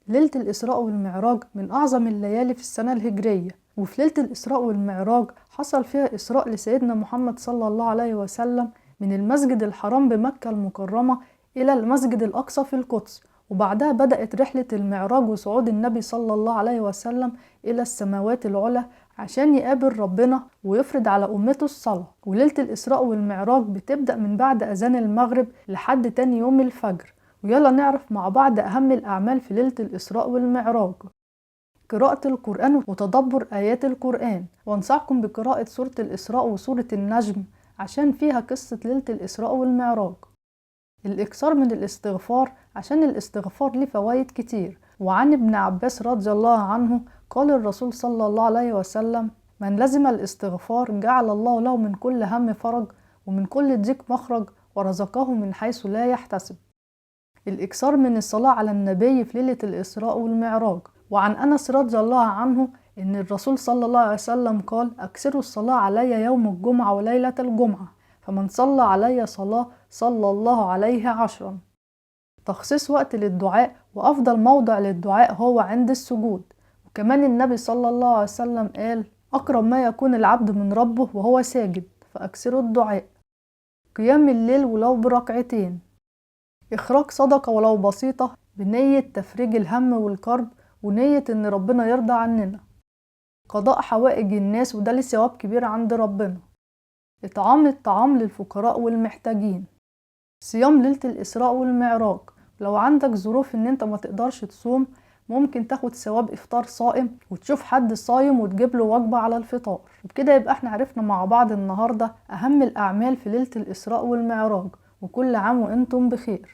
ليلة الإسراء والمعراج من أعظم الليالي في السنة الهجرية، وفي ليلة الإسراء والمعراج حصل فيها إسراء لسيدنا محمد صلى الله عليه وسلم من المسجد الحرام بمكة المكرمة إلى المسجد الأقصى في القدس، وبعدها بدأت رحلة المعراج وصعود النبي صلى الله عليه وسلم إلى السماوات العلى عشان يقابل ربنا ويفرض على أمته الصلاة. وليلة الإسراء والمعراج بتبدأ من بعد أذان المغرب لحد تاني يوم الفجر. ويلا نعرف مع بعض أهم الأعمال في ليلة الإسراء والمعراج. قراءة القرآن وتدبر آيات القرآن، وانصحكم بقراءة سورة الإسراء وسورة النجم عشان فيها قصة ليلة الإسراء والمعراج. الإكثار من الاستغفار عشان الاستغفار ليه فوائد كتير. وعن ابن عباس رضي الله عنه قال الرسول صلى الله عليه وسلم: من لزم الاستغفار جعل الله له من كل هم فرج ومن كل ضيق مخرج ورزقه من حيث لا يحتسب. الإكثار من الصلاة على النبي في ليلة الإسراء والمعراج. وعن أنس رضي الله عنه إن الرسول صلى الله عليه وسلم قال: أكثروا الصلاة علي يوم الجمعة وليلة الجمعة، فمن صلى علي صلاة صلى الله عليه 10. تخصيص وقت للدعاء، وأفضل موضع للدعاء هو عند السجود. وكمان النبي صلى الله عليه وسلم قال: أقرب ما يكون العبد من ربه وهو ساجد، فأكثروا الدعاء. قيام الليل ولو بركعتين. إخراج صدقة ولو بسيطة بنية تفريج الهم والكرب ونية إن ربنا يرضى عننا. قضاء حوائج الناس، وده ليه ثواب كبير عند ربنا. إطعام الطعام للفقراء والمحتاجين. صيام ليلة الإسراء والمعراج. لو عندك ظروف إن أنت ما تقدرش تصوم، ممكن تاخد ثواب إفطار صائم وتشوف حد صايم وتجيب له وجبة على الفطار. وبكده يبقى احنا عرفنا مع بعض النهاردة أهم الأعمال في ليلة الإسراء والمعراج. وكل عام وأنتم بخير.